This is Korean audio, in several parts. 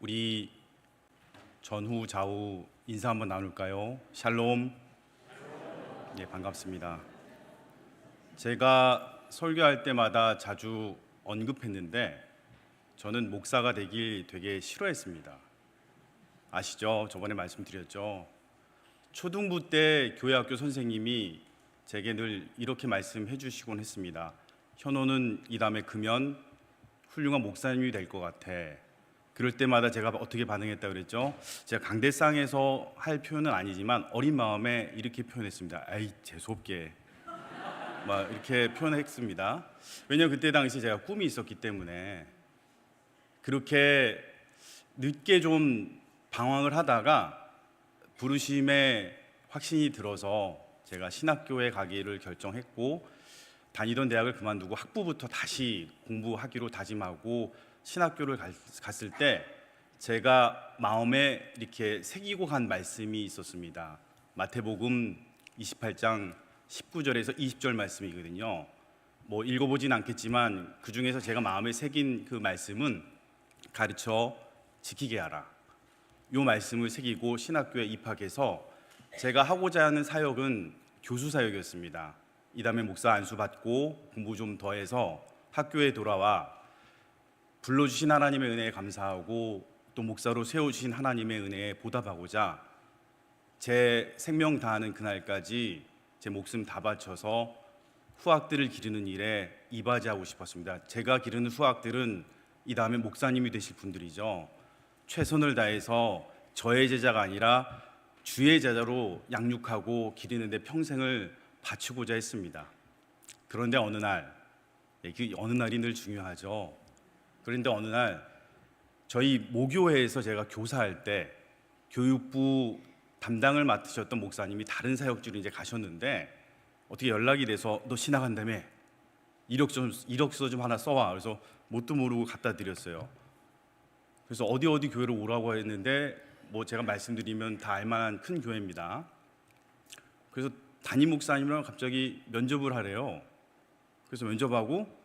우리 전후 좌우 인사 한번 나눌까요? 샬롬. 예, 반갑습니다. 제가 설교할 때마다 자주 언급했는데 저는 목사가 되길 되게 싫어했습니다. 아시죠? 저번에 말씀드렸죠. 초등부 때 교회학교 선생님이 제게 늘 이렇게 말씀해 주시곤 했습니다. 현호는 이 다음에 크면 훌륭한 목사님이 될 것 같아. 그럴 때마다 제가 어떻게 반응했다 그랬죠? 제가 강대상에서 할 표현은 아니지만 어린 마음에 이렇게 표현했습니다. 아이, 재수없게 막 이렇게 표현했습니다. 왜냐하면 그때 당시 제가 꿈이 있었기 때문에. 그렇게 늦게 좀 방황을 하다가 부르심에 확신이 들어서 제가 신학교에 가기를 결정했고, 다니던 대학을 그만두고 학부부터 다시 공부하기로 다짐하고 신학교를 갔을 때 제가 마음에 이렇게 새기고 간 말씀이 있었습니다. 마태복음 28장 19절에서 20절 말씀이거든요. 뭐 읽어보진 않겠지만 그 중에서 제가 마음에 새긴 그 말씀은 가르쳐 지키게 하라. 이 말씀을 새기고 신학교에 입학해서 제가 하고자 하는 사역은 교수 사역이었습니다. 이 다음에 목사 안수 받고 공부 좀 더 해서 학교에 돌아와 불러주신 하나님의 은혜에 감사하고 또 목사로 세우신 하나님의 은혜에 보답하고자 제 생명 다하는 그날까지 제 목숨 다 바쳐서 후학들을 기르는 일에 이바지하고 싶었습니다. 제가 기르는 후학들은 이 다음에 목사님이 되실 분들이죠. 최선을 다해서 저의 제자가 아니라 주의 제자로 양육하고 기르는 데 평생을 바치고자 했습니다. 그런데 어느 날, 그 어느 날이 늘 중요하죠. 그런데 어느 날 저희 모교회에서 제가 교사할 때 교육부 담당을 맡으셨던 목사님이 다른 사역지로 이제 가셨는데 어떻게 연락이 돼서 너 신학한다며? 이력서 좀 하나 써와. 그래서 뭣도 모르고 갖다 드렸어요. 그래서 어디 교회로 오라고 했는데 뭐 제가 말씀드리면 다 알만한 큰 교회입니다. 그래서 담임 목사님이랑 갑자기 면접을 하래요. 그래서 면접하고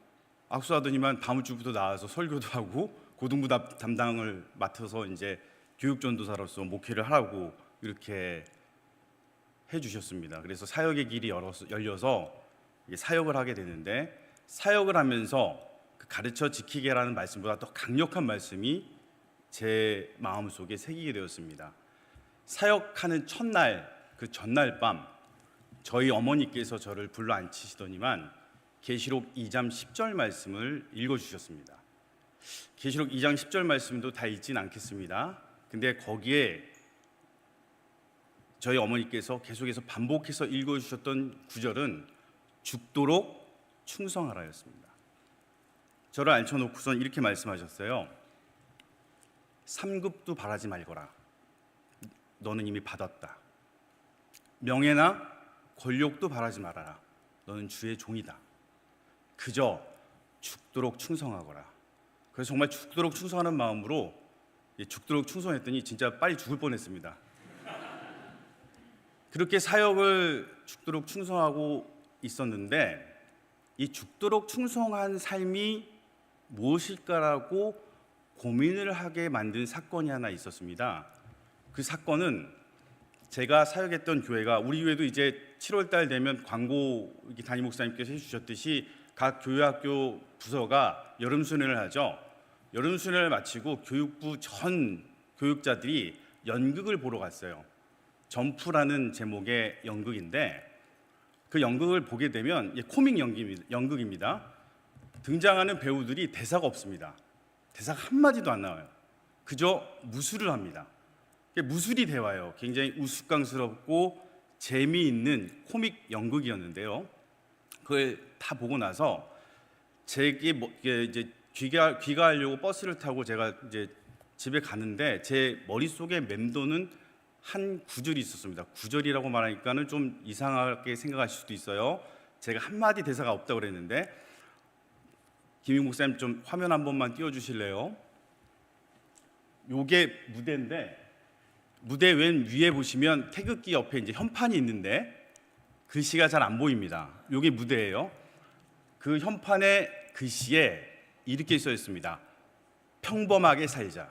악수하더니만 다음 주부터 나와서 설교도 하고 고등부 담당을 맡아서 이제 교육전도사로서 목회를 하라고 이렇게 해주셨습니다. 그래서 사역의 길이 열려서 사역을 하게 되는데, 사역을 하면서 그 가르쳐 지키게라는 말씀보다 더 강력한 말씀이 제 마음속에 새기게 되었습니다. 사역하는 첫날, 그 전날 밤 저희 어머니께서 저를 불러 앉히시더니만 계시록 2장 10절 말씀을 읽어주셨습니다. 계시록 2장 10절 말씀도 다 읽진 않겠습니다. 근데 거기에 저희 어머니께서 계속해서 반복해서 읽어주셨던 구절은 죽도록 충성하라였습니다. 저를 앉혀놓고선 이렇게 말씀하셨어요. 3급도 바라지 말거라. 너는 이미 받았다. 명예나 권력도 바라지 말아라. 너는 주의 종이다. 그저 죽도록 충성하거라. 그래서 정말 죽도록 충성하는 마음으로 죽도록 충성했더니 진짜 빨리 죽을 뻔했습니다. 그렇게 사역을 죽도록 충성하고 있었는데 이 죽도록 충성한 삶이 무엇일까라고 고민을 하게 만든 사건이 하나 있었습니다. 그 사건은 제가 사역했던 교회가, 우리 교회도 이제 7월 달 되면 광고 담임 목사님께서 해주셨듯이 각 교회학교 부서가 여름 수련을 하죠. 여름 수련을 마치고 교육부 전 교육자들이 연극을 보러 갔어요. 점프라는 제목의 연극인데 그 연극을 보게 되면 코믹 연극입니다. 등장하는 배우들이 대사가 없습니다. 대사가 한마디도 안 나와요. 그저 무술을 합니다. 무술이 대화예요. 굉장히 우스꽝스럽고 재미있는 코믹 연극이었는데요. 그걸 다 보고 나서 제게 이제 귀가하려고 버스를 타고 제가 이제 집에 가는데 제 머릿속에 맴도는 한 구절이 있었습니다. 구절이라고 말하니까는 좀 이상하게 생각하실 수도 있어요. 제가 한마디 대사가 없다고 그랬는데, 김희 목사님 좀 화면 한 번만 띄워주실래요? 요게 무대인데, 무대 맨 위에 보시면 태극기 옆에 이제 현판이 있는데 글씨가 잘 안 보입니다. 요게 무대예요. 그 현판의 글씨에 이렇게 써 있습니다. 평범하게 살자.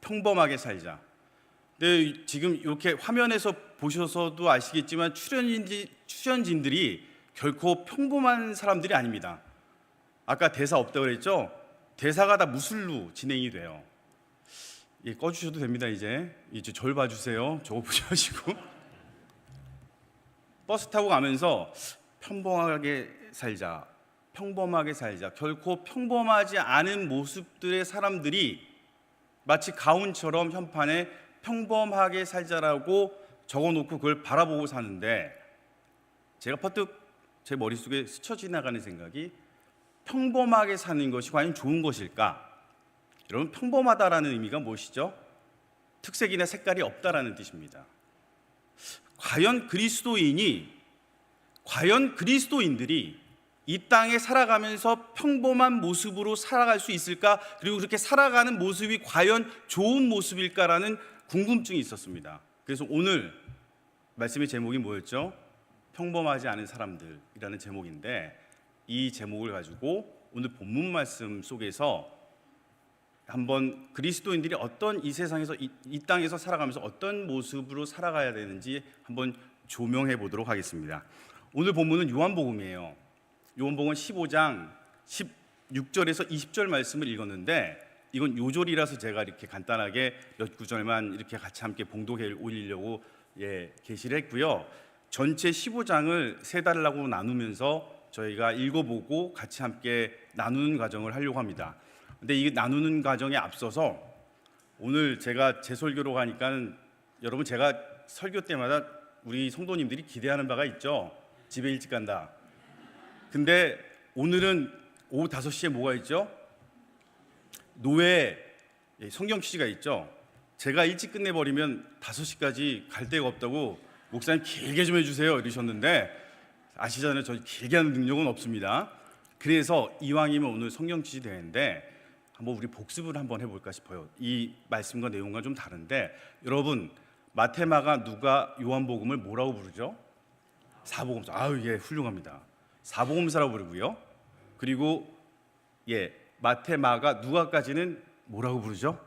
평범하게 살자. 근데 지금 이렇게 화면에서 보셔서도 아시겠지만 출연진들이 결코 평범한 사람들이 아닙니다. 아까 대사 없다고 그랬죠? 대사가 다 무술로 진행이 돼요. 예, 꺼주셔도 됩니다. 이제 절 봐주세요. 저거 보지 마시고. 버스 타고 가면서 평범하게 살자, 평범하게 살자. 결코 평범하지 않은 모습들의 사람들이 마치 가훈처럼 현판에 평범하게 살자라고 적어놓고 그걸 바라보고 사는데, 제가 퍼뜩 제 머릿속에 스쳐 지나가는 생각이, 평범하게 사는 것이 과연 좋은 것일까? 여러분, 평범하다라는 의미가 무엇이죠? 특색이나 색깔이 없다라는 뜻입니다. 과연 그리스도인들이 이 땅에 살아가면서 평범한 모습으로 살아갈 수 있을까? 그리고 그렇게 살아가는 모습이 과연 좋은 모습일까라는 궁금증이 있었습니다. 그래서 오늘 말씀의 제목이 뭐였죠? 평범하지 않은 사람들이라는 제목인데, 이 제목을 가지고 오늘 본문 말씀 속에서 한번 그리스도인들이 어떤 이 세상에서 이 땅에서 살아가면서 어떤 모습으로 살아가야 되는지 한번 조명해 보도록 하겠습니다. 오늘 본문은 요한복음이에요. 요한복음 15장 16절에서 20절 말씀을 읽었는데, 이건 요절이라서 제가 이렇게 간단하게 몇 구절만 이렇게 같이 함께 봉독해 올리려고 게시를 했고요. 전체 15장을 세 달라고 나누면서 저희가 읽어보고 같이 함께 나누는 과정을 하려고 합니다. 근데 이 나누는 과정에 앞서서 오늘 제가 제 설교로 가니까, 여러분, 제가 설교 때마다 우리 성도님들이 기대하는 바가 있죠. 집에 일찍 간다. 근데 오늘은 오후 5시에 뭐가 있죠? 노예 성경 퀴즈가 있죠. 제가 일찍 끝내버리면 5시까지 갈 데가 없다고 목사님 길게 좀 해주세요 이러셨는데, 아시잖아요. 저 길게 하는 능력은 없습니다. 그래서 이왕이면 오늘 성경 퀴즈 대회인데 한번 우리 복습을 한번 해볼까 싶어요. 이 말씀과 내용과 좀 다른데, 여러분, 마태, 마가, 누가, 요한복음을 뭐라고 부르죠? 사복음서. 아유, 예, 훌륭합니다. 사복음서라고 부르고요. 그리고 마태, 마가, 누가까지는 뭐라고 부르죠?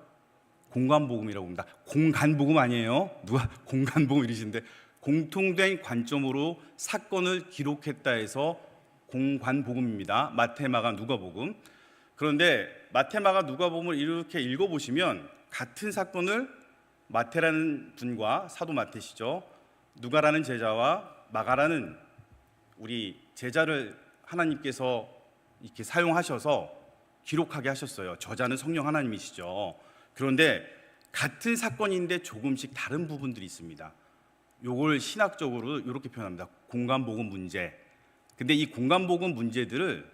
공간복음이라고 합니다. 공간복음 아니에요. 누가 공간복음 이러시는데, 공통된 관점으로 사건을 기록했다 해서 공관복음입니다. 마태, 마가, 누가복음. 그런데 마태, 마가, 누가복음을 이렇게 읽어보시면 같은 사건을 마태라는 분과, 사도 마태시죠, 누가라는 제자와 마가라는 우리 제자를 하나님께서 이렇게 사용하셔서 기록하게 하셨어요. 저자는 성령 하나님이시죠. 그런데 같은 사건인데 조금씩 다른 부분들이 있습니다. 요걸 신학적으로 이렇게 표현합니다. 공간복음 문제. 근데 이 공간복음 문제들을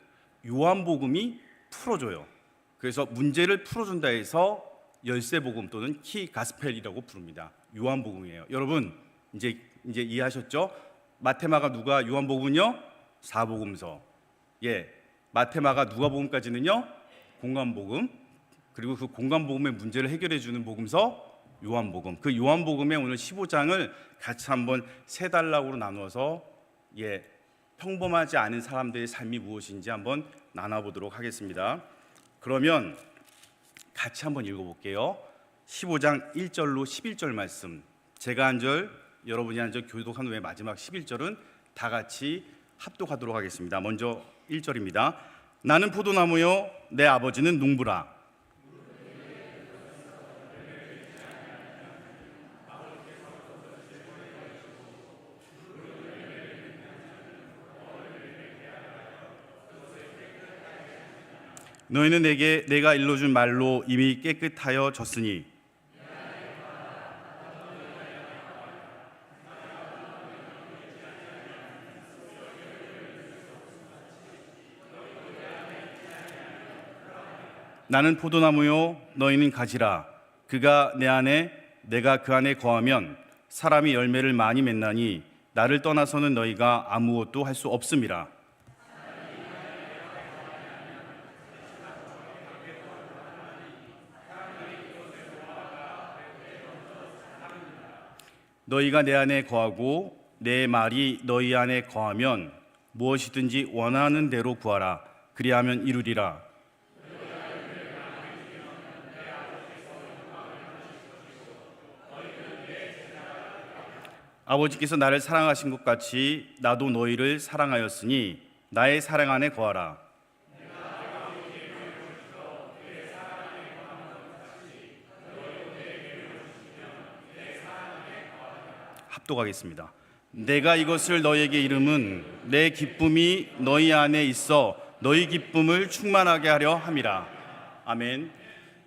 요한복음이 풀어줘요. 그래서 문제를 풀어준다 해서 열쇠복음 또는 키 가스펠이라고 부릅니다. 요한복음이에요. 여러분, 이제 이해하셨죠? 마태, 마가, 누가, 요한복음은요 사복음서. 마태, 마가, 누가복음까지는요 공간복음. 그리고 그 공간복음의 문제를 해결해 주는 복음서 요한복음. 그 요한복음의 오늘 15장을 같이 한번 세 단락으로 나누어서 평범하지 않은 사람들의 삶이 무엇인지 한번 나눠보도록 하겠습니다. 그러면 같이 한번 읽어볼게요. 15장 1절로 11절 말씀, 제가 한 절, 여러분이 한 절 교독한 후에 마지막 11절은 다 같이 합독하도록 하겠습니다. 먼저 1절입니다. 나는 포도나무요 내 아버지는 농부라. 너희는 내가 일러준 말로 이미 깨끗하여 졌으니 나는 포도나무요 너희는 가지라. 그가 내 안에 내가 그 안에 거하면 사람이 열매를 많이 맺나니 나를 떠나서는 너희가 아무것도 할 수 없음이라. 너희가 내 안에 거하고 내 말이 너희 안에 거하면 무엇이든지 원하는 대로 구하라. 그리하면 이루리라. 아버지께서 나를 사랑하신 것 같이 나도 너희를 사랑하였으니 나의 사랑 안에 거하라. 합독하겠습니다. 내가 이것을 너희에게 이름은 내 기쁨이 너희 안에 있어 너희 기쁨을 충만하게 하려 함이라. 아멘.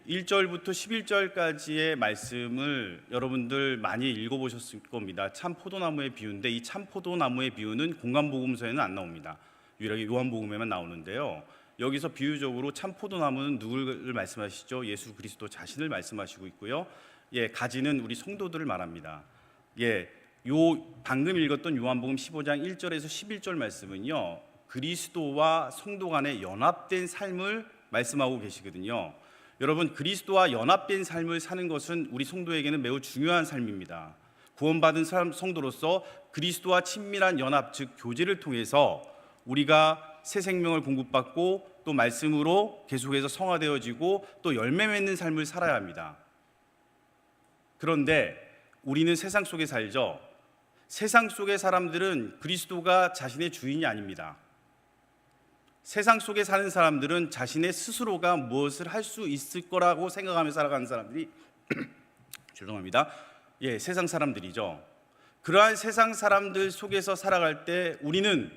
1절부터 11절까지의 말씀을 여러분들 많이 읽어보셨을 겁니다. 참 포도나무의 비유인데 이 참 포도나무의 비유는 공간복음서에는 안 나옵니다. 유일하게 요한복음에만 나오는데요. 여기서 비유적으로 참 포도나무는 누구를 말씀하시죠? 예수 그리스도 자신을 말씀하시고 있고요. 가지는 우리 성도들을 말합니다. 요 방금 읽었던 요한복음 15장 1절에서 11절 말씀은요, 그리스도와 성도 간의 연합된 삶을 말씀하고 계시거든요. 여러분, 그리스도와 연합된 삶을 사는 것은 우리 성도에게는 매우 중요한 삶입니다. 구원받은 성도로서 그리스도와 친밀한 연합, 즉 교제를 통해서 우리가 새 생명을 공급받고 또 말씀으로 계속해서 성화되어지고 또 열매 맺는 삶을 살아야 합니다. 그런데 우리는 세상 속에 살죠. 세상 속의 사람들은 그리스도가 자신의 주인이 아닙니다. 세상 속에 사는 사람들은 자신의 스스로가 무엇을 할 수 있을 거라고 생각하며 살아가는 사람들이 죄송합니다. 세상 사람들이죠. 그러한 세상 사람들 속에서 살아갈 때 우리는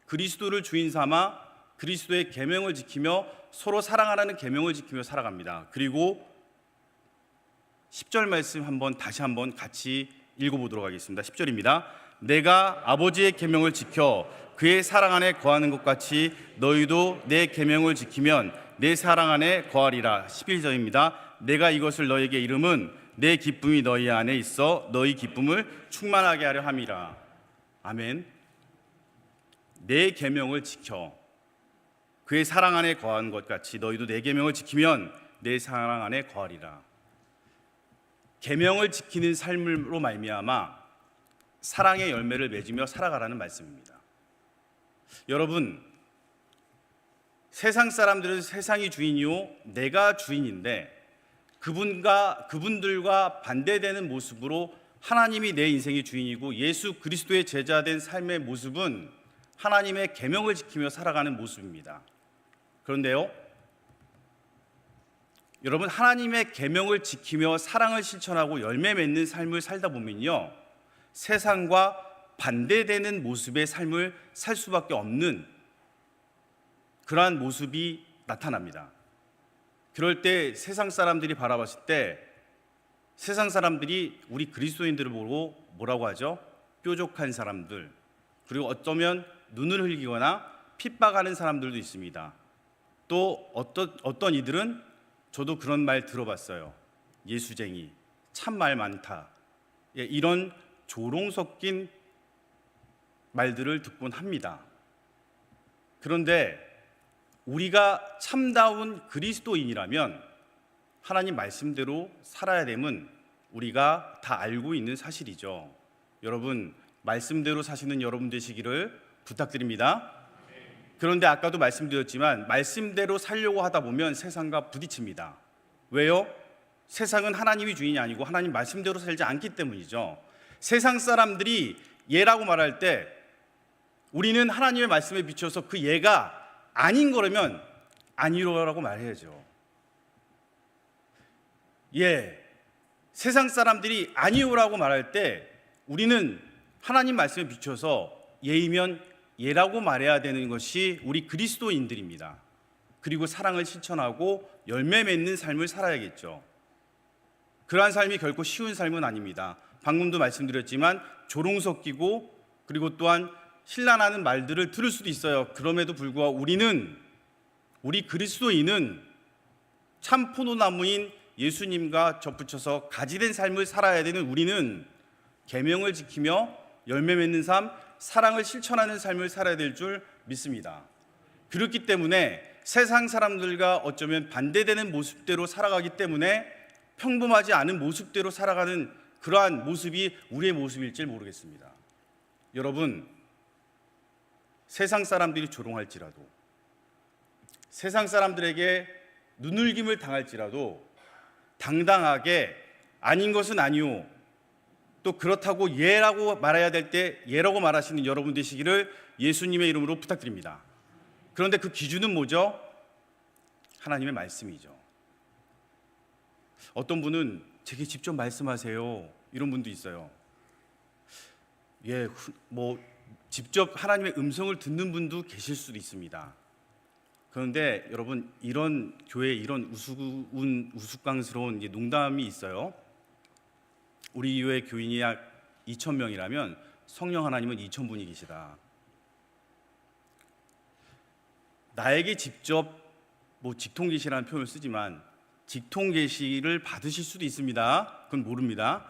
그리스도를 주인 삼아 그리스도의 계명을 지키며 서로 사랑하라는 계명을 지키며 살아갑니다. 그리고 10절 말씀 다시 한번 같이 읽어보도록 하겠습니다. 10절입니다. 내가 아버지의 계명을 지켜 그의 사랑 안에 거하는 것 같이 너희도 내 계명을 지키면 내 사랑 안에 거하리라. 11절입니다. 내가 이것을 너희에게 이름은 내 기쁨이 너희 안에 있어 너희 기쁨을 충만하게 하려 함이라. 아멘. 내 계명을 지켜 그의 사랑 안에 거하는 것 같이 너희도 내 계명을 지키면 내 사랑 안에 거하리라. 계명을 지키는 삶으로 말미암아 사랑의 열매를 맺으며 살아가라는 말씀입니다. 여러분, 세상 사람들은 세상이 주인이요 내가 주인인데 그분들과 반대되는 모습으로 하나님이 내 인생의 주인이고 예수 그리스도의 제자된 삶의 모습은 하나님의 계명을 지키며 살아가는 모습입니다. 그런데요, 여러분, 하나님의 계명을 지키며 사랑을 실천하고 열매 맺는 삶을 살다 보면요, 세상과 반대되는 모습의 삶을 살 수밖에 없는 그러한 모습이 나타납니다. 그럴 때 세상 사람들이 바라봤을 때 세상 사람들이 우리 그리스도인들을 보고 뭐라고 하죠? 뾰족한 사람들, 그리고 어쩌면 눈을 흘기거나 핍박하는 사람들도 있습니다. 또 어떤 이들은 저도 그런 말 들어봤어요. 예수쟁이, 참 말 많다. 이런 조롱 섞인 말들을 듣곤 합니다. 그런데 우리가 참다운 그리스도인이라면 하나님 말씀대로 살아야 됨은 우리가 다 알고 있는 사실이죠. 여러분, 말씀대로 사시는 여러분 되시기를 부탁드립니다. 그런데 아까도 말씀드렸지만 말씀대로 살려고 하다 보면 세상과 부딪힙니다. 왜요? 세상은 하나님이 주인이 아니고 하나님 말씀대로 살지 않기 때문이죠. 세상 사람들이 예라고 말할 때 우리는 하나님의 말씀에 비춰서 그 예가 아닌 거라면 아니로라고 말해야죠. 세상 사람들이 아니오라고 말할 때 우리는 하나님 말씀에 비춰서 예이면 예라고 말해야 되는 것이 우리 그리스도인들입니다. 그리고 사랑을 실천하고 열매 맺는 삶을 살아야겠죠. 그러한 삶이 결코 쉬운 삶은 아닙니다. 방금도 말씀드렸지만 조롱 섞이고 그리고 또한 신랄하는 말들을 들을 수도 있어요. 그럼에도 불구하고 우리 그리스도인은 참 포도나무인 예수님과 접붙여서 가지된 삶을 살아야 되는 우리는 계명을 지키며 열매 맺는 삶, 사랑을 실천하는 삶을 살아야 될 줄 믿습니다. 그렇기 때문에 세상 사람들과 어쩌면 반대되는 모습대로 살아가기 때문에 평범하지 않은 모습대로 살아가는 그러한 모습이 우리의 모습일지 모르겠습니다. 여러분, 세상 사람들이 조롱할지라도, 세상 사람들에게 눈을김을 당할지라도 당당하게 아닌 것은 아니오, 또 그렇다고 예라고 말해야 될 때 예라고 말하시는 여러분 되시기를 예수님의 이름으로 부탁드립니다. 그런데 그 기준은 뭐죠? 하나님의 말씀이죠. 어떤 분은 제게 직접 말씀하세요, 이런 분도 있어요. 뭐 직접 하나님의 음성을 듣는 분도 계실 수도 있습니다. 그런데 여러분, 이런 교회에 이런 우스꽝스러운 농담이 있어요. 우리 교회 교인이 약 2,000명이라면 성령 하나님은 2,000분이 계시다. 나에게 직접 직통계시라는 표현을 쓰지만 직통계시를 받으실 수도 있습니다. 그건 모릅니다.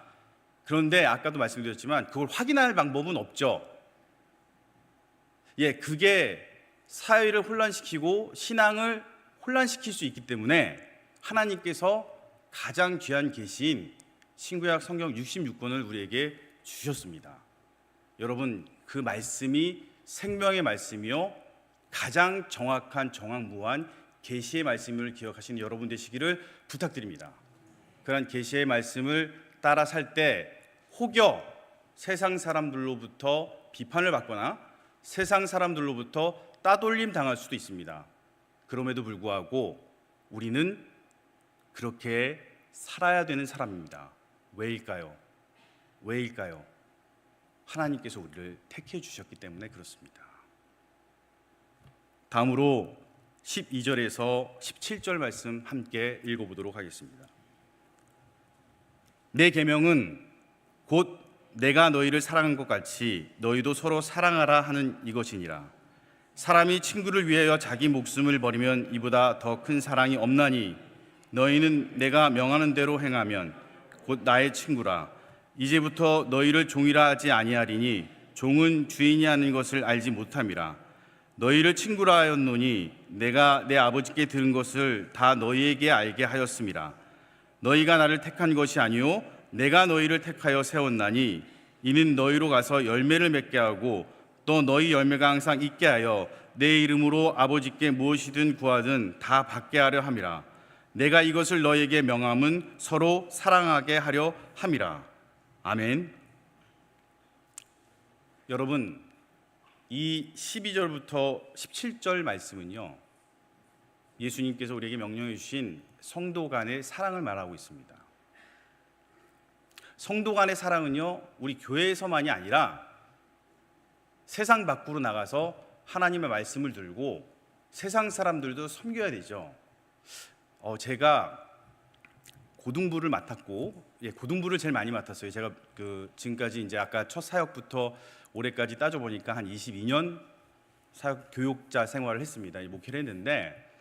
그런데 아까도 말씀드렸지만 그걸 확인할 방법은 없죠. 그게 사회를 혼란시키고 신앙을 혼란시킬 수 있기 때문에 하나님께서 가장 귀한 계시인 신구약 성경 66권을 우리에게 주셨습니다. 여러분, 그 말씀이 생명의 말씀이요 가장 정확한 정확무한 계시의 말씀을 기억하시는 여러분 되시기를 부탁드립니다. 그런 계시의 말씀을 따라 살 때 혹여 세상 사람들로부터 비판을 받거나 세상 사람들로부터 따돌림 당할 수도 있습니다. 그럼에도 불구하고 우리는 그렇게 살아야 되는 사람입니다. 왜일까요? 하나님께서 우리를 택해 주셨기 때문에 그렇습니다. 다음으로 12절에서 17절 말씀 함께 읽어보도록 하겠습니다. 내 계명은 곧 내가 너희를 사랑한 것 같이 너희도 서로 사랑하라 하는 이것이니라. 사람이 친구를 위하여 자기 목숨을 버리면 이보다 더 큰 사랑이 없나니 너희는 내가 명하는 대로 행하면 곧 나의 친구라. 이제부터 너희를 종이라 하지 아니하리니 종은 주인이 하는 것을 알지 못함이라. 너희를 친구라 하였노니 내가 내 아버지께 들은 것을 다 너희에게 알게 하였음이라. 너희가 나를 택한 것이 아니요 내가 너희를 택하여 세웠나니 이는 너희로 가서 열매를 맺게 하고 또 너희 열매가 항상 있게 하여 내 이름으로 아버지께 무엇이든 구하든 다 받게 하려 함이라. 내가 이것을 너희에게 명함은 서로 사랑하게 하려 함이라. 아멘. 여러분, 이 12절부터 17절 말씀은요, 예수님께서 우리에게 명령해 주신 성도 간의 사랑을 말하고 있습니다. 성도 간의 사랑은요, 우리 교회에서만이 아니라 세상 밖으로 나가서 하나님의 말씀을 들고 세상 사람들도 섬겨야 되죠. 제가 고등부를 맡았고, 고등부를 제일 많이 맡았어요. 제가 지금까지 이제 아까 첫 사역부터 올해까지 따져 보니까 한 22년 사역 교육자 생활을 했습니다. 목회를 했는데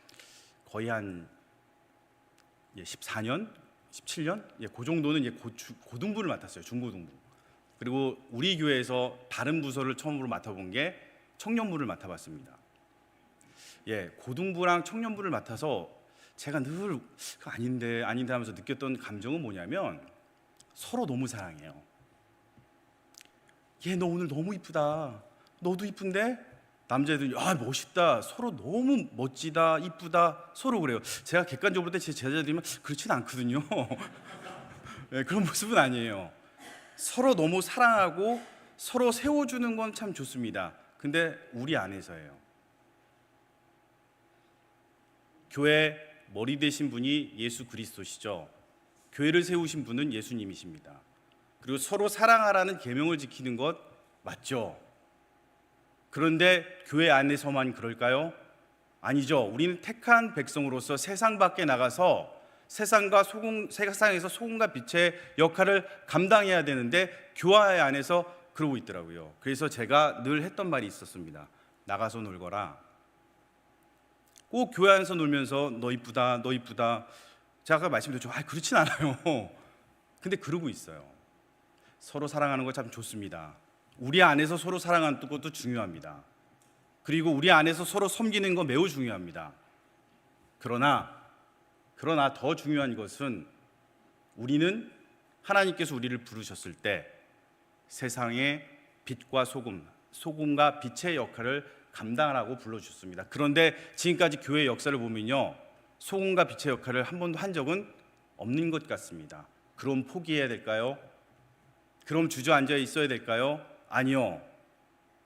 거의 한 14년, 17년, 그 정도는 고등부를 맡았어요. 중고등부. 그리고 우리 교회에서 다른 부서를 처음으로 맡아본 게 청년부를 맡아봤습니다. 고등부랑 청년부를 맡아서 제가 늘 아닌데 하면서 느꼈던 감정은 뭐냐면 서로 너무 사랑해요. 너 오늘 너무 이쁘다. 너도 이쁜데? 남자애들이 멋있다. 서로 너무 멋지다, 이쁘다. 서로 그래요. 제가 객관적으로 볼 때 제 제자들이면 그렇진 않거든요. 그런 모습은 아니에요. 서로 너무 사랑하고 서로 세워주는 건 참 좋습니다. 근데 우리 안에서예요. 교회 머리 되신 분이 예수 그리스도시죠. 교회를 세우신 분은 예수님이십니다. 그리고 서로 사랑하라는 계명을 지키는 것 맞죠? 그런데 교회 안에서만 그럴까요? 아니죠. 우리는 택한 백성으로서 세상 밖에 나가서 세상에서 소금과 빛의 역할을 감당해야 되는데 교회 안에서 그러고 있더라고요. 그래서 제가 늘 했던 말이 있었습니다. 나가서 놀거라. 꼭 교회 안에서 놀면서 너 이쁘다, 너 이쁘다. 제가 아까 말씀드렸죠. 그렇진 않아요. 근데 그러고 있어요. 서로 사랑하는 거 참 좋습니다. 우리 안에서 서로 사랑하는 것도 중요합니다. 그리고 우리 안에서 서로 섬기는 거 매우 중요합니다. 그러나 더 중요한 것은 우리는 하나님께서 우리를 부르셨을 때 세상의 빛과 소금과 빛의 역할을 감당하라고 불러주셨습니다. 그런데 지금까지 교회 역사를 보면요, 소금과 빛의 역할을 한 번도 한 적은 없는 것 같습니다. 그럼 포기해야 될까요? 그럼 주저앉아 있어야 될까요? 아니요.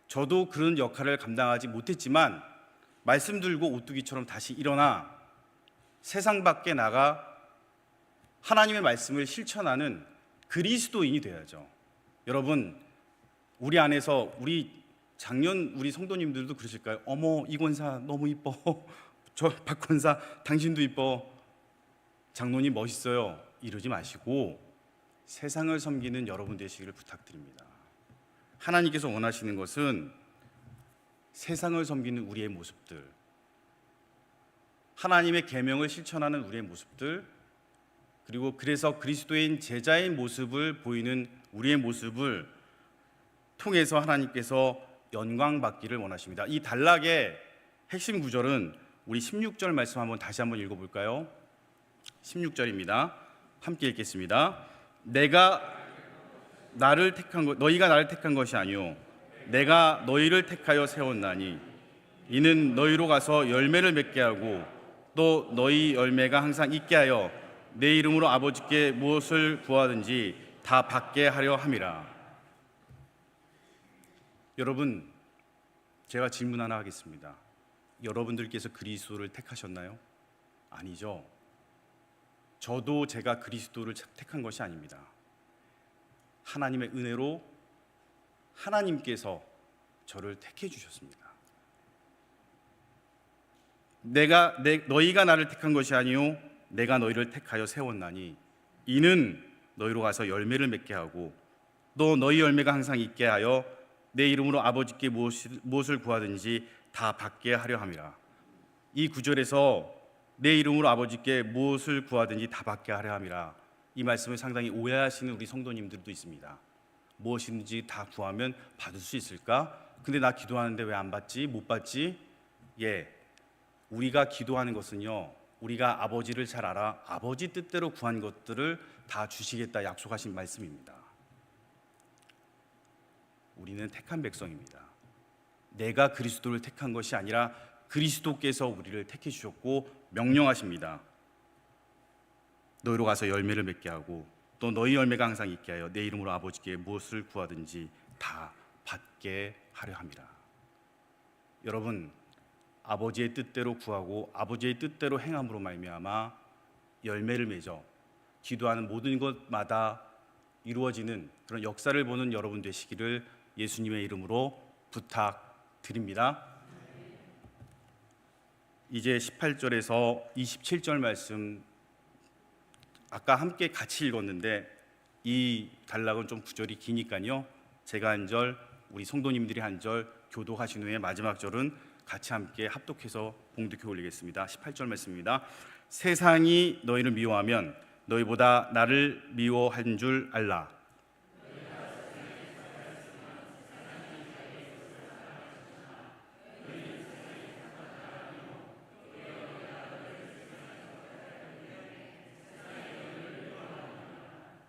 저도 그런 역할을 감당하지 못했지만 말씀 들고 오뚜기처럼 다시 일어나 세상 밖에 나가 하나님의 말씀을 실천하는 그리스도인이 되어야죠. 여러분, 우리 안에서 우리 작년 우리 성도님들도 그러실까요? 어머, 이 권사 너무 이뻐. 저 박 권사 당신도 이뻐. 장로님 멋있어요. 이러지 마시고 세상을 섬기는 여러분 되시기를 부탁드립니다. 하나님께서 원하시는 것은 세상을 섬기는 우리의 모습들, 하나님의 계명을 실천하는 우리의 모습들, 그리고 그래서 그리스도인 제자의 모습을 보이는 우리의 모습을 통해서 하나님께서 영광 받기를 원하십니다. 이 단락의 핵심 구절은 우리 16절 말씀 한번 다시 한번 읽어볼까요? 16절입니다. 함께 읽겠습니다. 너희가 나를 택한 것이 아니요 내가 너희를 택하여 세웠나니 이는 너희로 가서 열매를 맺게 하고 또 너희 열매가 항상 있게 하여 내 이름으로 아버지께 무엇을 구하든지 다 받게 하려 함이라. 여러분, 제가 질문 하나 하겠습니다. 여러분들께서 그리스도를 택하셨나요? 아니죠. 저도 제가 그리스도를 택한 것이 아닙니다. 하나님의 은혜로 하나님께서 저를 택해 주셨습니다. 너희가 나를 택한 것이 아니요 내가 너희를 택하여 세웠나니 이는 너희로 가서 열매를 맺게 하고 또 너희 열매가 항상 있게 하여 내 이름으로 아버지께 무엇을 구하든지 다 받게 하려 함이라. 이 구절에서 내 이름으로 아버지께 무엇을 구하든지 다 받게 하려 함이라, 이 말씀을 상당히 오해하시는 우리 성도님들도 있습니다. 무엇이든지 다 구하면 받을 수 있을까? 근데 나 기도하는데 왜 안 받지? 못 받지? 우리가 기도하는 것은요, 우리가 아버지를 잘 알아 아버지 뜻대로 구한 것들을 다 주시겠다 약속하신 말씀입니다. 우리는 택한 백성입니다. 내가 그리스도를 택한 것이 아니라 그리스도께서 우리를 택해 주셨고 명령하십니다. 너희로 가서 열매를 맺게 하고 또 너희 열매가 항상 있게 하여 내 이름으로 아버지께 무엇을 구하든지 다 받게 하려 함이라. 여러분, 아버지의 뜻대로 구하고 아버지의 뜻대로 행함으로 말미암아 열매를 맺어 기도하는 모든 것마다 이루어지는 그런 역사를 보는 여러분 되시기를 예수님의 이름으로 부탁드립니다. 이제 18절에서 27절 말씀 아까 함께 같이 읽었는데 이 단락은 좀 구절이 기니까요, 제가 한 절, 우리 성도님들이 한 절 교독하신 후에 마지막 절은 같이 함께 합독해서 봉독해 올리겠습니다. 18절 말씀입니다. 세상이 너희를 미워하면 너희보다 나를 미워한 줄 알라.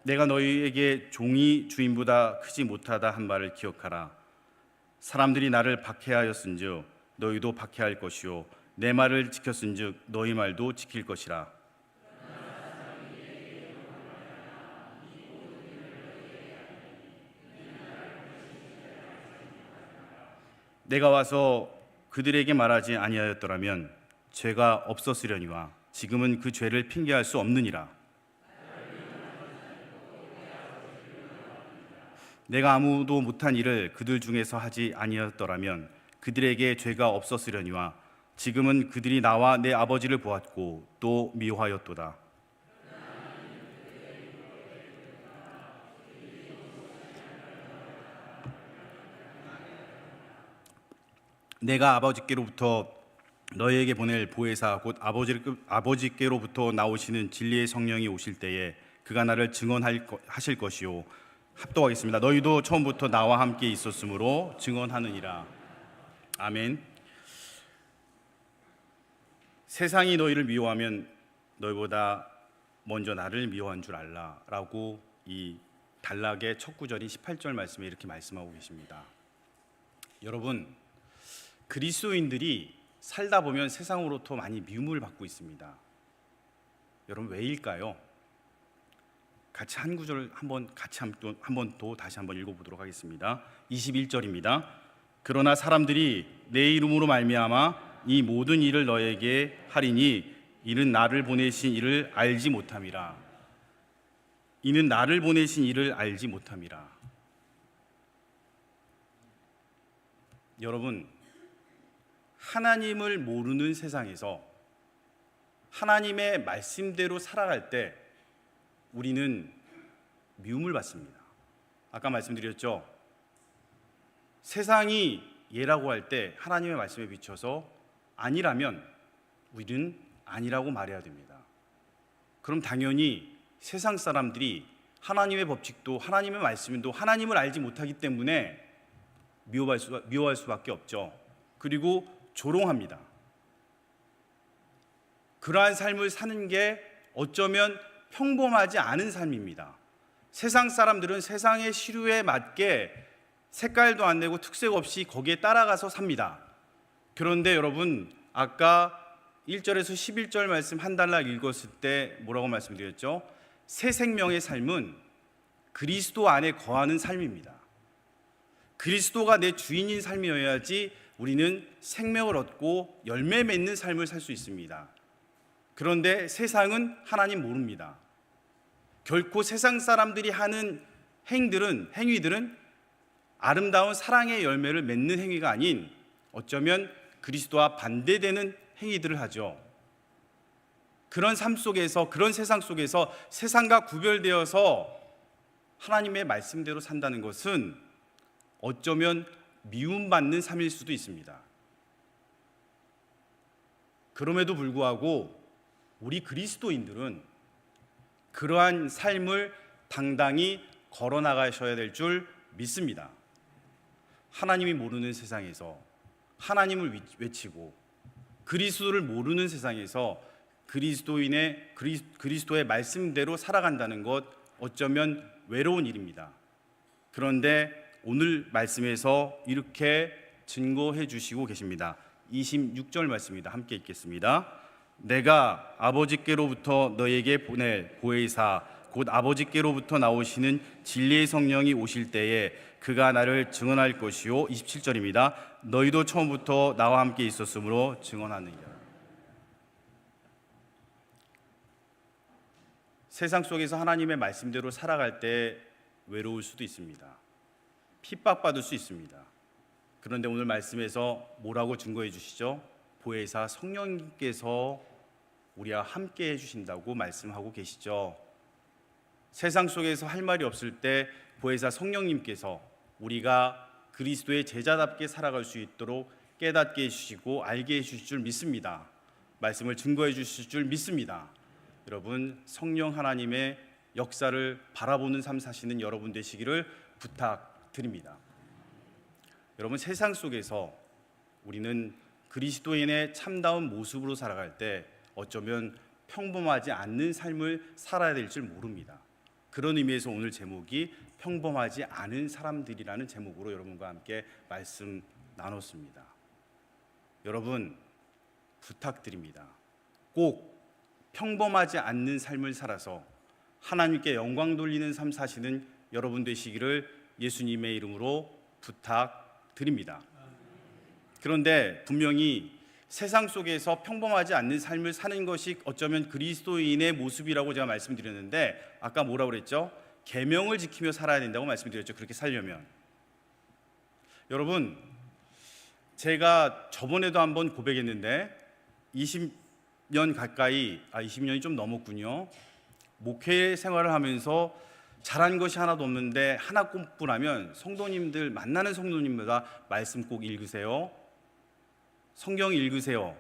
내가 너희에게 종이 주인보다 크지 못하다 한 말을 기억하라. 사람들이 나를 박해하였은즉 너희도 박해할 것이요 내 말을 지켰은즉 너희 말도 지킬 것이라. 내가 와서 그들에게 말하지 아니하였더라면 죄가 없었으려니와 지금은 그 죄를 핑계할 수 없느니라. 내가 아무도 못한 일을 그들 중에서 하지 아니하였더라면 그들에게 죄가 없었으려니와 지금은 그들이 나와 내 아버지를 보았고 또 미워하였도다. 내가 아버지께로부터 너희에게 보낼 보혜사 곧 아버지께로부터 나오시는 진리의 성령이 오실 때에 그가 나를 증언하실 것이요. 합독하겠습니다. 너희도 처음부터 나와 함께 있었으므로 증언하느니라. 아멘. 세상이 너희를 미워하면 너희보다 먼저 나를 미워한 줄 알라 라고 이 단락의 첫 구절인 18절 말씀에 이렇게 말씀하고 계십니다. 여러분, 그리스도인들이 살다 보면 세상으로부터 많이 미움을 받고 있습니다. 여러분, 왜일까요? 같이 한 구절 한번 더 다시 한번 읽어보도록 하겠습니다. 21절입니다. 그러나 사람들이 내 이름으로 말미암아 이 모든 일을 너에게 하리니 이는 나를 보내신 이를 알지 못함이라. 이는 나를 보내신 이를 알지 못함이라. 여러분, 하나님을 모르는 세상에서 하나님의 말씀대로 살아갈 때 우리는 미움을 받습니다. 아까 말씀드렸죠. 세상이 예라고 할 때 하나님의 말씀에 비춰서 아니라면 우리는 아니라고 말해야 됩니다. 그럼 당연히 세상 사람들이 하나님의 법칙도 하나님의 말씀도 하나님을 알지 못하기 때문에 미워할 수밖에 없죠. 그리고 조롱합니다. 그러한 삶을 사는 게 어쩌면 평범하지 않은 삶입니다. 세상 사람들은 세상의 시류에 맞게 색깔도 안 내고 특색 없이 거기에 따라가서 삽니다. 그런데 여러분, 아까 1절에서 11절 말씀 한 달락 읽었을 때 뭐라고 말씀드렸죠? 새 생명의 삶은 그리스도 안에 거하는 삶입니다. 그리스도가 내 주인인 삶이어야지 우리는 생명을 얻고 열매 맺는 삶을 살 수 있습니다. 그런데 세상은 하나님 모릅니다. 결코 세상 사람들이 하는 행위들은 아름다운 사랑의 열매를 맺는 행위가 아닌 어쩌면 그리스도와 반대되는 행위들을 하죠. 그런 삶 속에서, 그런 세상 속에서 세상과 구별되어서 하나님의 말씀대로 산다는 것은 어쩌면 미움받는 삶일 수도 있습니다. 그럼에도 불구하고 우리 그리스도인들은 그러한 삶을 당당히 걸어나가셔야 될 줄 믿습니다. 하나님이 모르는 세상에서 하나님을 외치고 그리스도를 모르는 세상에서 그리스도의 말씀대로 살아간다는 것 어쩌면 외로운 일입니다. 그런데 오늘 말씀에서 이렇게 증거해 주시고 계십니다. 26절 말씀입니다. 함께 읽겠습니다. 내가 아버지께로부터 너에게 보낼 보혜사 곧 아버지께로부터 나오시는 진리의 성령이 오실 때에 그가 나를 증언할 것이요. 27절입니다. 너희도 처음부터 나와 함께 있었으므로 증언하느니라. 세상 속에서 하나님의 말씀대로 살아갈 때 외로울 수도 있습니다. 핍박받을 수 있습니다. 그런데 오늘 말씀에서 뭐라고 증거해 주시죠? 보혜사 성령님께서 우리와 함께 해주신다고 말씀하고 계시죠. 세상 속에서 할 말이 없을 때 보혜사 성령님께서 우리가 그리스도의 제자답게 살아갈 수 있도록 깨닫게 해주시고 알게 해주실 줄 믿습니다. 말씀을 증거해 주실 줄 믿습니다. 여러분, 성령 하나님의 역사를 바라보는 삶 사시는 여러분 되시기를 부탁드립니다. 여러분, 세상 속에서 우리는 그리스도인의 참다운 모습으로 살아갈 때 어쩌면 평범하지 않는 삶을 살아야 될 줄 모릅니다. 그런 의미에서 오늘 제목이 평범하지 않은 사람들이라는 제목으로 여러분과 함께 말씀 나눴습니다. 여러분, 부탁드립니다. 꼭 평범하지 않는 삶을 살아서 하나님께 영광 돌리는 삶 사시는 여러분 되시기를 예수님의 이름으로 부탁드립니다. 그런데 분명히 세상 속에서 평범하지 않는 삶을 사는 것이 어쩌면 그리스도인의 모습이라고 제가 말씀드렸는데 아까 뭐라고 그랬죠? 계명을 지키며 살아야 된다고 말씀드렸죠. 그렇게 살려면. 여러분, 제가 저번에도 한번 고백했는데 20년 가까이 20년이 좀 넘었군요. 목회 생활을 하면서 잘한 것이 하나도 없는데 하나뿐이라면 성도님들 만나는 성도님마다 말씀 꼭 읽으세요. 성경 읽으세요.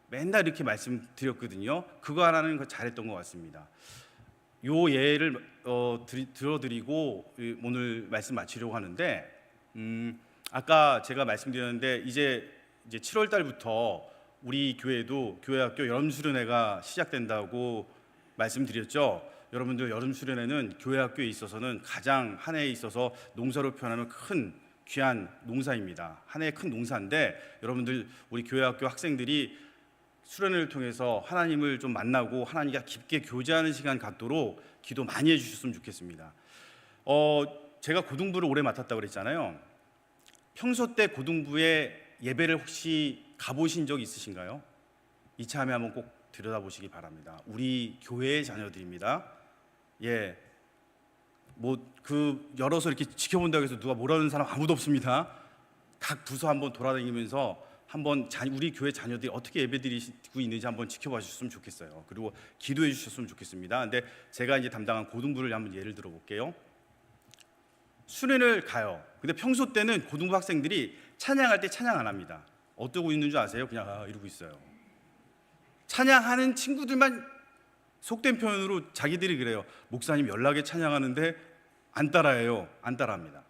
맨날 이렇게 말씀드렸거든요. 그거 하나는 잘했던 것 같습니다. 요 예를 들어드리고 오늘 말씀 마치려고 하는데 아까 제가 말씀드렸는데 이제 7월 달부터 우리 교회도 교회학교 여름수련회가 시작된다고 말씀드렸죠. 여러분들 여름수련회는 교회학교에 있어서는 가장 한 해에 있어서 농사로 표현하면 큰 귀한 농사입니다. 한 해의 큰 농사인데 여러분들 우리 교회학교 학생들이 수련회를 통해서 하나님을 좀 만나고 하나님과 깊게 교제하는 시간 갖도록 기도 많이 해주셨으면 좋겠습니다. 제가 고등부를 오래 맡았다고 그랬잖아요. 평소 때 고등부에 예배를 혹시 가보신 적 있으신가요? 이참에 한번 꼭 들여다보시기 바랍니다. 우리 교회의 자녀들입니다. 예, 열어서 이렇게 지켜본다고 해서 누가 뭐라는 사람 아무도 없습니다. 각 부서 한번 돌아다니면서 한번 우리 교회 자녀들이 어떻게 예배드리고 있는지 한번 지켜봐 주셨으면 좋겠어요. 그리고 기도해 주셨으면 좋겠습니다. 근데 제가 이제 담당한 고등부를 한번 예를 들어 볼게요. 수련을 가요. 근데 평소 때는 고등부 학생들이 찬양할 때 찬양 안 합니다. 어떠고 있는 줄 아세요? 그냥 이러고 있어요. 찬양하는 친구들만 속된 표현으로 자기들이 그래요. 목사님 연락에 찬양하는데 안 따라해요. 안 따라합니다.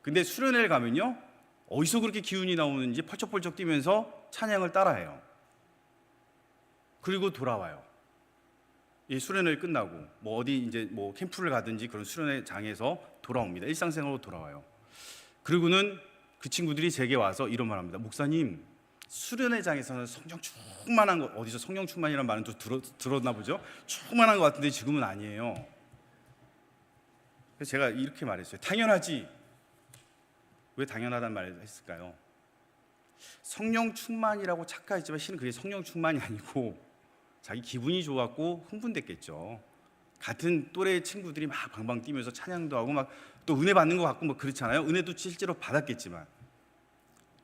근데 수련회를 가면요, 어디서 그렇게 기운이 나오는지 펄쩍펄쩍 뛰면서 찬양을 따라해요. 그리고 돌아와요. 이 수련회를 끝나고 어디 이제 캠프를 가든지 그런 수련회장에서 돌아옵니다. 일상생활로 돌아와요. 그리고는 그 친구들이 제게 와서 이런 말 합니다. 목사님, 수련회장에서는 성령 충만한 거, 어디서 성령 충만이라는 말은 또 들었나 보죠? 충만한 것 같은데 지금은 아니에요. 그래서 제가 이렇게 말했어요. 당연하지. 왜 당연하다는 말을 했을까요? 성령 충만이라고 착각했지만 실은 그게 성령 충만이 아니고 자기 기분이 좋았고 흥분됐겠죠. 같은 또래 친구들이 막 방방 뛰면서 찬양도 하고 막 또 은혜 받는 것 같고 그렇잖아요. 은혜도 실제로 받았겠지만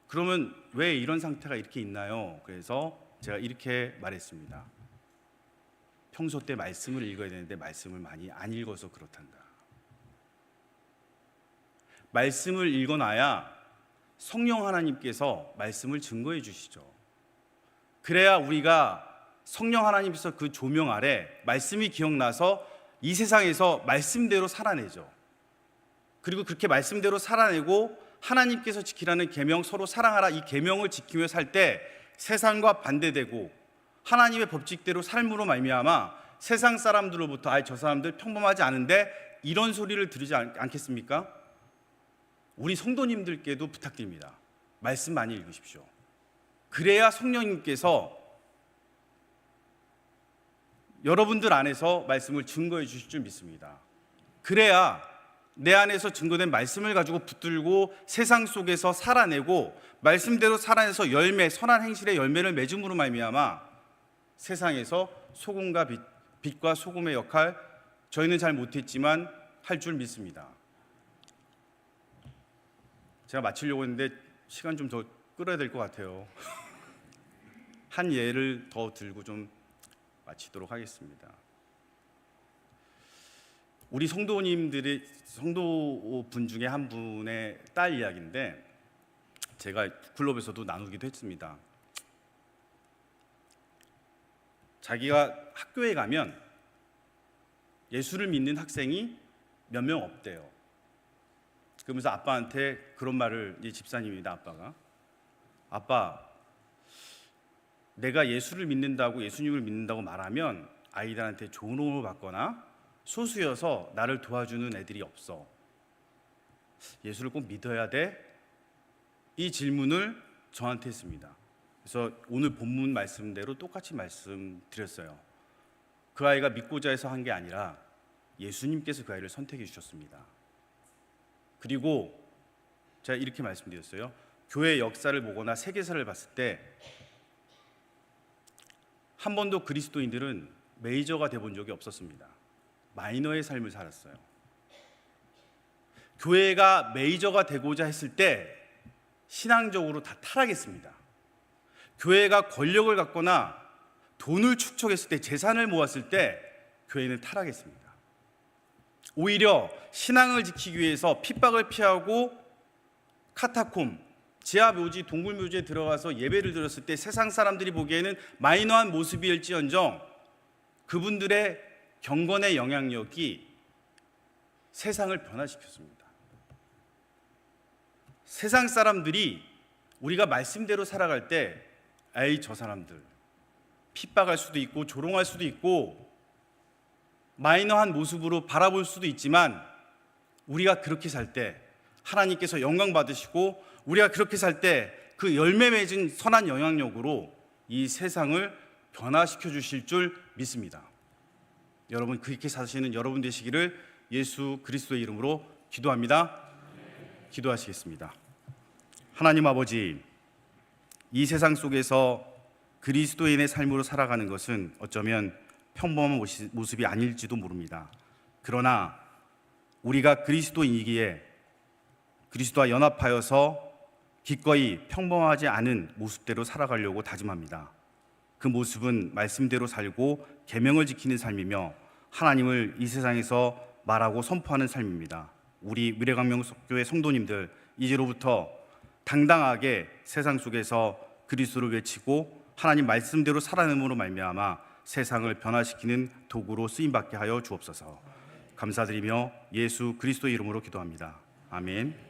그러면 왜 이런 상태가 이렇게 있나요? 그래서 제가 이렇게 말했습니다. 평소 때 말씀을 읽어야 되는데 말씀을 많이 안 읽어서 그렇단다. 말씀을 읽어놔야 성령 하나님께서 말씀을 증거해 주시죠. 그래야 우리가 성령 하나님께서 그 조명 아래 말씀이 기억나서 이 세상에서 말씀대로 살아내죠. 그리고 그렇게 말씀대로 살아내고 하나님께서 지키라는 계명, 서로 사랑하라, 이 계명을 지키며 살 때 세상과 반대되고 하나님의 법칙대로 삶으로 말미암아 세상 사람들로부터 저 사람들 평범하지 않은데 이런 소리를 들으지 않겠습니까? 우리 성도님들께도 부탁드립니다. 말씀 많이 읽으십시오. 그래야 성령님께서 여러분들 안에서 말씀을 증거해 주실 줄 믿습니다. 그래야 내 안에서 증거된 말씀을 가지고 붙들고 세상 속에서 살아내고 말씀대로 살아내서 열매, 선한 행실의 열매를 맺음으로 말미암아 세상에서 소금과 빛과 소금의 역할 저희는 잘 못했지만 할 줄 믿습니다. 제가 마치려고 했는데 시간 좀 더 끌어야 될 것 같아요. 한 예를 더 들고 좀 마치도록 하겠습니다. 우리 성도분 중에 한 분의 딸 이야기인데 제가 클럽에서도 나누기도 했습니다. 자기가 학교에 가면 예수를 믿는 학생이 몇 명 없대요. 그러면서 아빠한테 그런 말을, 이 집사님입니다. 아빠, 내가 예수를 믿는다고, 예수님을 믿는다고 말하면 아이들한테 좋은 호응을 받거나 소수여서 나를 도와주는 애들이 없어. 예수를 꼭 믿어야 돼? 이 질문을 저한테 했습니다. 그래서 오늘 본문 말씀대로 똑같이 말씀드렸어요. 그 아이가 믿고자 해서 한 게 아니라 예수님께서 그 아이를 선택해 주셨습니다. 그리고 제가 이렇게 말씀드렸어요. 교회 역사를 보거나 세계사를 봤을 때 한 번도 그리스도인들은 메이저가 돼본 적이 없었습니다. 마이너의 삶을 살았어요. 교회가 메이저가 되고자 했을 때 신앙적으로 다 타락했습니다. 교회가 권력을 갖거나 돈을 축적했을 때, 재산을 모았을 때 교회는 타락했습니다. 오히려 신앙을 지키기 위해서 핍박을 피하고 카타콤, 지하묘지, 동굴묘지에 들어가서 예배를 드렸을 때 세상 사람들이 보기에는 마이너한 모습일지언정 그분들의 경건의 영향력이 세상을 변화시켰습니다. 세상 사람들이 우리가 말씀대로 살아갈 때 저 사람들 핍박할 수도 있고 조롱할 수도 있고 마이너한 모습으로 바라볼 수도 있지만 우리가 그렇게 살 때 하나님께서 영광 받으시고 우리가 그렇게 살 때 그 열매 맺은 선한 영향력으로 이 세상을 변화시켜 주실 줄 믿습니다. 여러분 그렇게 사시는 여러분 되시기를 예수 그리스도의 이름으로 기도합니다. 기도하시겠습니다. 하나님 아버지, 이 세상 속에서 그리스도인의 삶으로 살아가는 것은 어쩌면 평범한 모습이 아닐지도 모릅니다. 그러나 우리가 그리스도인이기에 그리스도와 연합하여서 기꺼이 평범하지 않은 모습대로 살아가려고 다짐합니다. 그 모습은 말씀대로 살고 계명을 지키는 삶이며 하나님을 이 세상에서 말하고 선포하는 삶입니다. 우리 미래광명교회 성도님들 이제로부터 당당하게 세상 속에서 그리스도를 외치고 하나님 말씀대로 살아남음으로 말미암아 세상을 변화시키는 도구로 쓰임받게 하여 주옵소서. 감사드리며 예수 그리스도의 이름으로 기도합니다. 아멘.